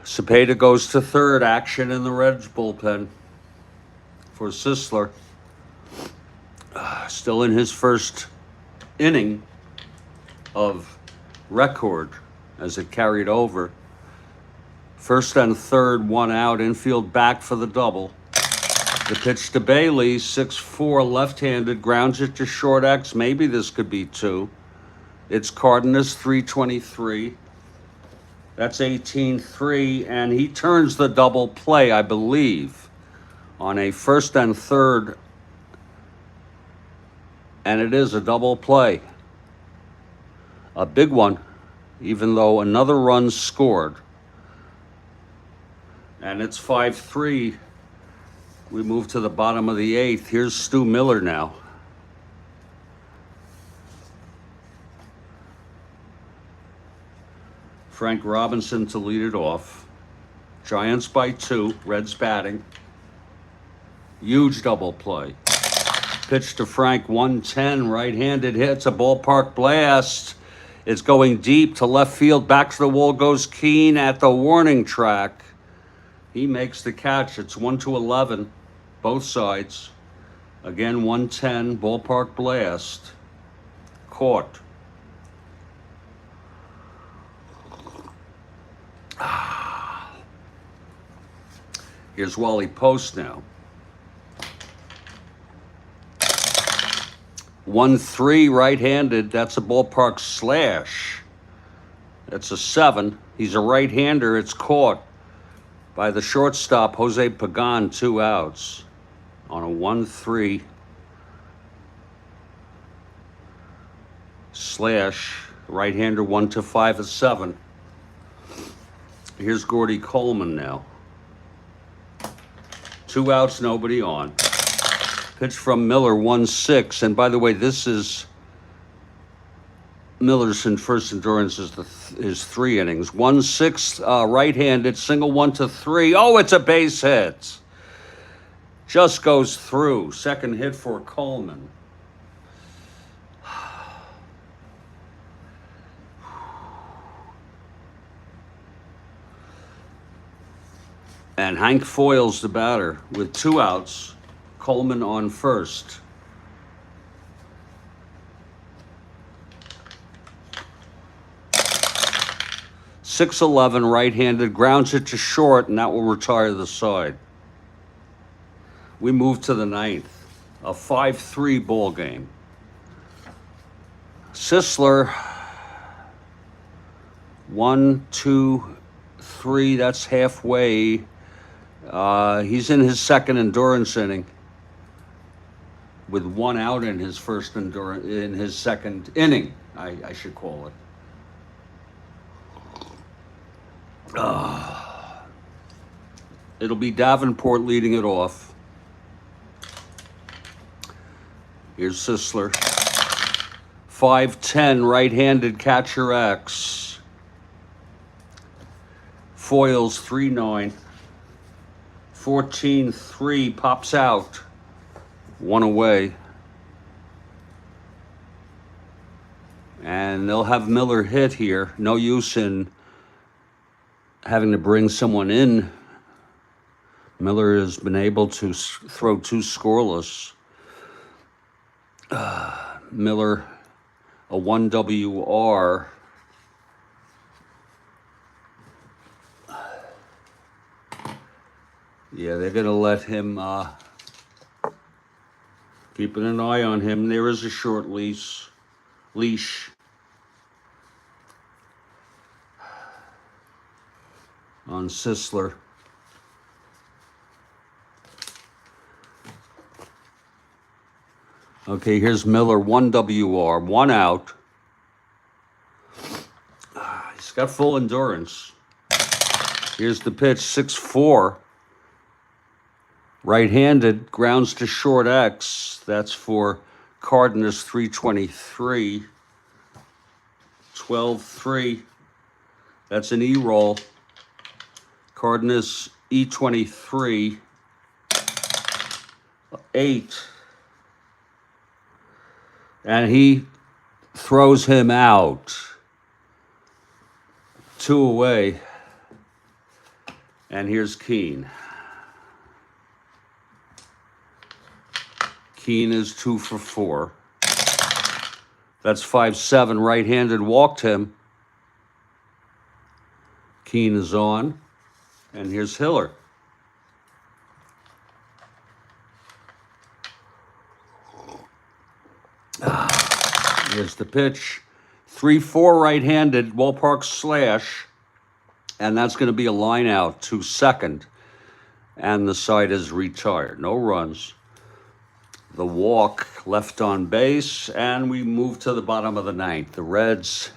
Cepeda goes to third. Action in the Reds bullpen for Sisler. Still in his first inning of record as it carried over. First and third, 1 out. Infield back for the double. The pitch to Bailey, 6-4 left-handed, grounds it to short X. Maybe this could be 2. It's Cardenas, 323. That's 18-3, and he turns the double play, I believe, on a first and third, and it is a double play. A big one, even though another run scored. And it's 5-3. We move to the bottom of the 8th. Here's Stu Miller now. Frank Robinson to lead it off. Giants by 2. Reds batting. Huge double play. Pitch to Frank, 110, right-handed hits, a ballpark blast. It's going deep to left field. Back to the wall goes Keane at the warning track. He makes the catch. It's 1-11, both sides. Again, 110, ballpark blast. Caught. Here's Wally Post now. 1-3 right-handed. That's a ballpark slash. It's a 7. He's a right-hander. It's caught by the shortstop, Jose Pagan, 2 outs on a 1-3 slash. Right-hander 1-5 is 7. Here's Gordy Coleman now. 2 outs, nobody on. Pitch from Miller, 1-6. And by the way, this is Miller's first endurance is 3 innings. 1-6, right-handed, single 1-3. Oh, it's a base hit. Just goes through. Second hit for Coleman. And Hank foils the batter with 2 outs. Coleman on first. .611, right-handed, grounds it to short, and that will retire the side. We move to the 9th, a 5-3 ball game. Sisler, 1, 2, 3. That's halfway. He's in his second endurance inning, with 1 out in his second inning, I should call it. It'll be Davenport leading it off. Here's Sisler. 5-10, right-handed, catcher X. Foils 3-9. 14-3, pops out. 1 away. And they'll have Miller hit here. No use in having to bring someone in. Miller has been able to throw 2 scoreless. Miller, a 1 WR. Yeah, they're going to let him, keeping an eye on him. There is a short leash. On Sisler. Okay, here's Miller, 1 WR, 1 out. He's got full endurance. Here's the pitch, 6-4. Right-handed, grounds to short X. That's for Cardenas, 323. 12-3. That's an E-roll. Cardenas, E23. 8. And he throws him out. 2 away. And here's Keene. Keene is 2 for 4. That's 5-7. Right-handed, walked him. Keene is on. And here's Hiller. Here's the pitch. 3-4 right-handed, ballpark slash. And that's going to be a line out to second. And the side is retired. No runs. The walk left on base, and we move to the bottom of the 9th. The Reds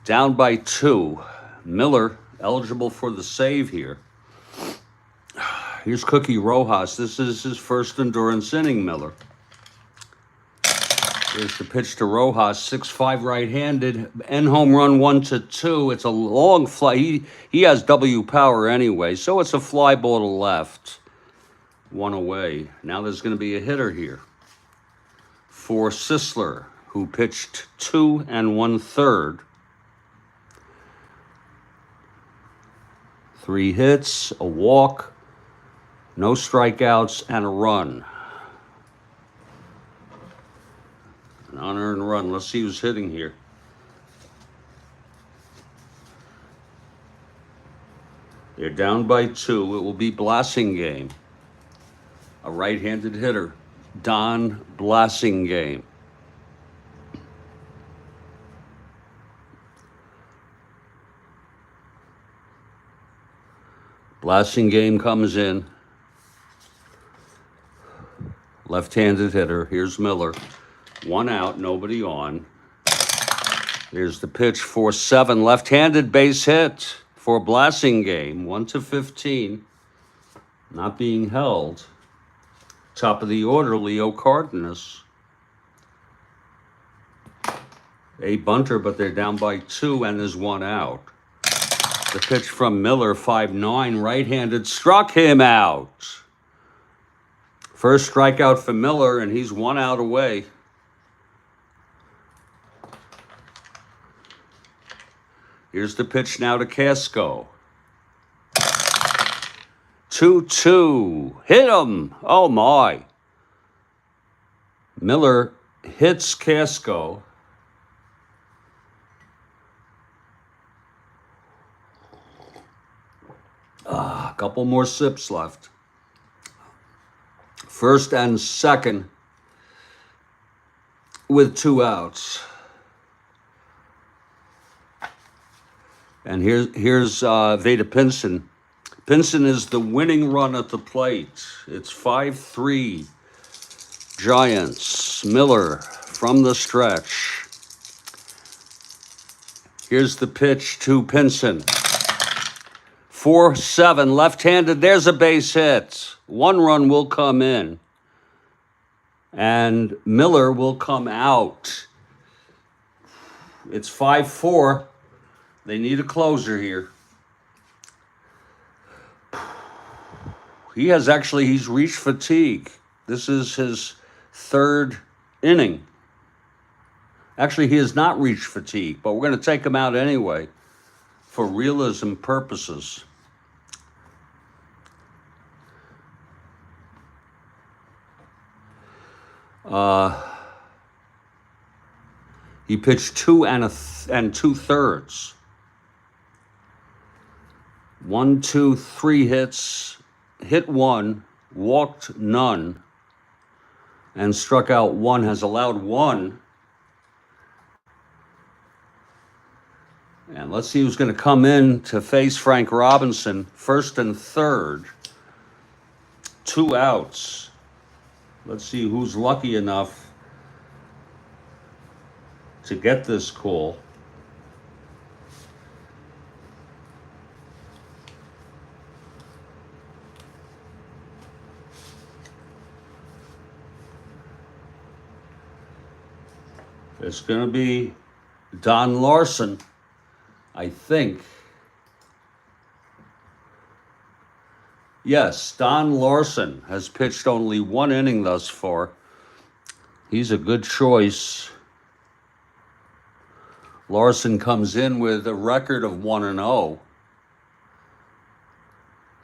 down by 2. Miller eligible for the save here. Here's Cookie Rojas. This is his first endurance inning, Miller. Here's the pitch to Rojas, 6-5 right-handed, end home run 1-2. It's a long fly. He has W power anyway, so it's a fly ball to left. 1 away. Now there's going to be a hitter here for Sisler, who pitched 2 1/3. 3 hits, a walk, no strikeouts, and a run. An unearned run. Let's see who's hitting here. They're down by 2. It will be Blasingame, a right-handed hitter. Don Blasingame. Blasting game comes in. Left-handed hitter. Here's Miller. 1 out, nobody on. Here's the pitch for 7. Left-handed base hit for Blasting game. 1-15. Not being held. Top of the order, Leo Cardenas. A bunter, but they're down by 2 and there's 1 out. The pitch from Miller, 5-9, right-handed, struck him out. First strikeout for Miller, and he's 1 out away. Here's the pitch now to Casco. 2-2. Hit him. Oh, my. Miller hits Casco. A couple more sips left. First and second with 2 outs. And here's Veda Pinson. Pinson is the winning run at the plate. It's 5-3 Giants. Miller from the stretch. Here's the pitch to Pinson. 4-7, left-handed. There's a base hit. 1 run will come in. And Miller will come out. It's 5-4. They need a closer here. He's reached fatigue. This is his 3rd inning. Actually, he has not reached fatigue, but we're going to take him out anyway for realism purposes. He pitched 2 and 2/3. 1, 2, 3 hits, hit 1, walked none, and struck out 1, has allowed 1. And let's see who's going to come in to face Frank Robinson. 1st and 3rd. 2 outs. Let's see who's lucky enough to get this call. It's going to be Don Larson, I think. Yes, Don Larson has pitched only 1 inning thus far. He's a good choice. Larson comes in with a record of 1-0.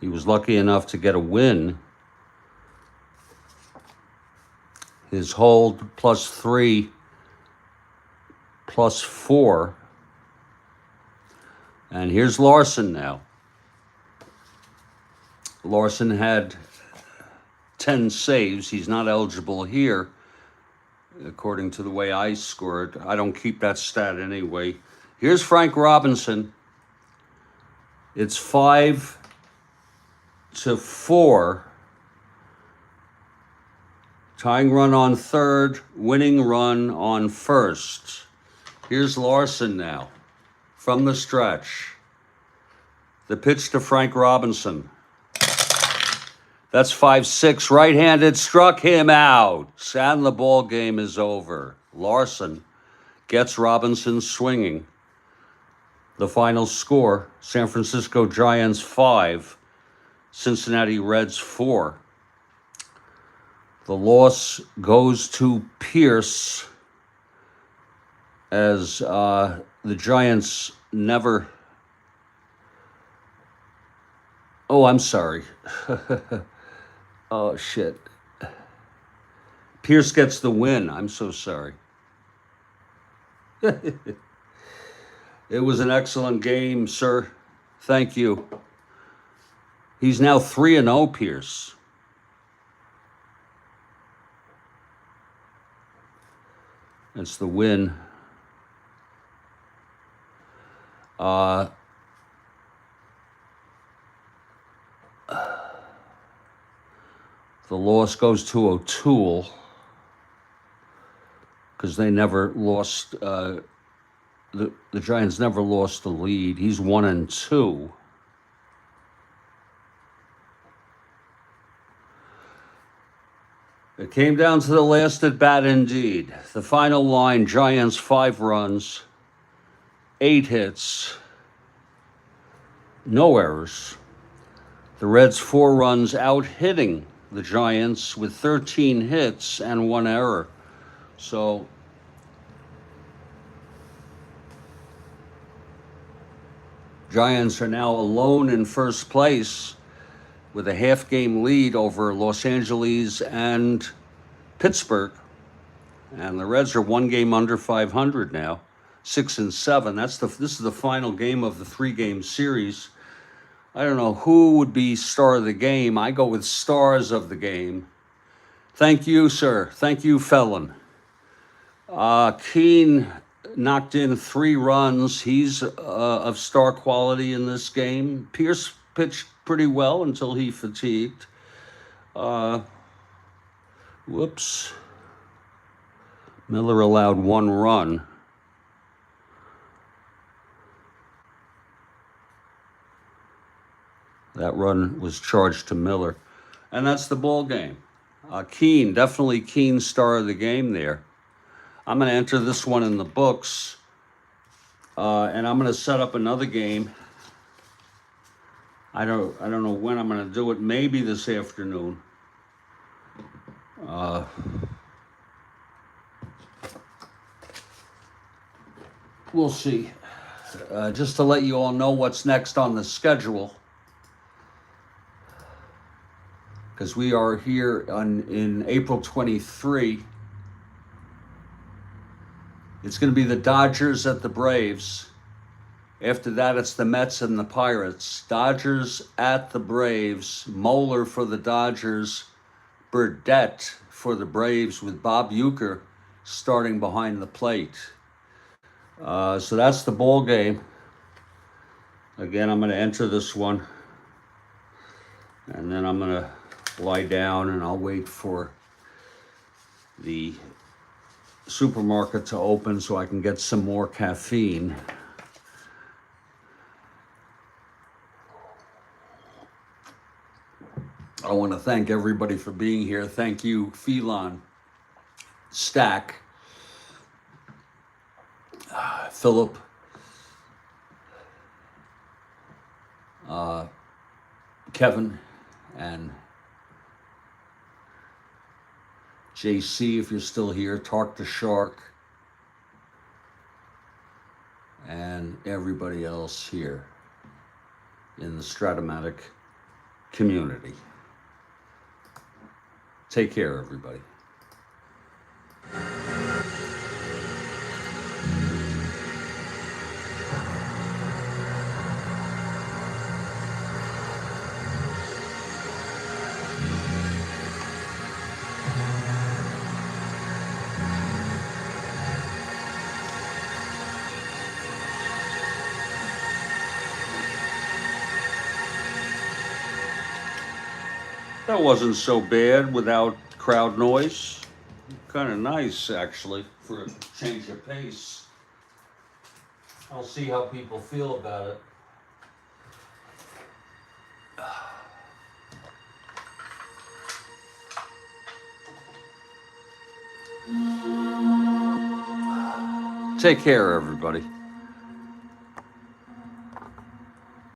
He was lucky enough to get a win. His hold +3, +4. And here's Larson now. Larson had 10 saves. He's not eligible here, according to the way I scored. I don't keep that stat anyway. Here's Frank Robinson. It's 5-4. Tying run on 3rd, winning run on 1st. Here's Larson now from the stretch. The pitch to Frank Robinson. That's 5-6, right-handed, struck him out, and the ball game is over. Larson gets Robinson swinging. The final score, San Francisco Giants 5, Cincinnati Reds 4. The loss goes to Pierce as the Giants never... Oh, I'm sorry. Oh, shit. Pierce gets the win. I'm so sorry. It was an excellent game, sir. Thank you. He's now 3-0, Pierce. That's the win. The loss goes to O'Toole because they never lost. The Giants never lost the lead. He's 1-2. It came down to the last at bat indeed. The final line, Giants 5 runs, 8 hits, no errors. The Reds 4 runs, out hitting the Giants with 13 hits and 1 error. So Giants are now alone in first place with a half-game lead over Los Angeles and Pittsburgh. And the Reds are 1 game under 500 now, 6-7. This is the final game of the 3-game series. I don't know who would be star of the game. I go with stars of the game. Thank you, sir. Thank you, Felon. Keane knocked in 3 runs. He's of star quality in this game. Pierce pitched pretty well until he fatigued. Whoops. Miller allowed 1 run. That run was charged to Miller. And that's the ball game. Keane, definitely Keane star of the game there. I'm going to enter this one in the books. And I'm going to set up another game. I don't know when I'm going to do it. Maybe this afternoon. We'll see. Just to let you all know what's next on the schedule. Because we are here in April 23. It's going to be the Dodgers at the Braves. After that, it's the Mets and the Pirates. Dodgers at the Braves. Moeller for the Dodgers. Burdette for the Braves with Bob Uecker starting behind the plate. So that's the ball game. Again, I'm going to enter this one. And then I'm going to lie down and I'll wait for the supermarket to open so I can get some more caffeine. I want to thank everybody for being here. Thank you, Phelan, Stack, Philip, Kevin, and JC, if you're still here, Talk to Shark, and everybody else here in the Strat-O-Matic community. Take care, everybody. That wasn't so bad without crowd noise. Kind of nice, actually, for a change of pace. I'll see how people feel about it. Take care, everybody.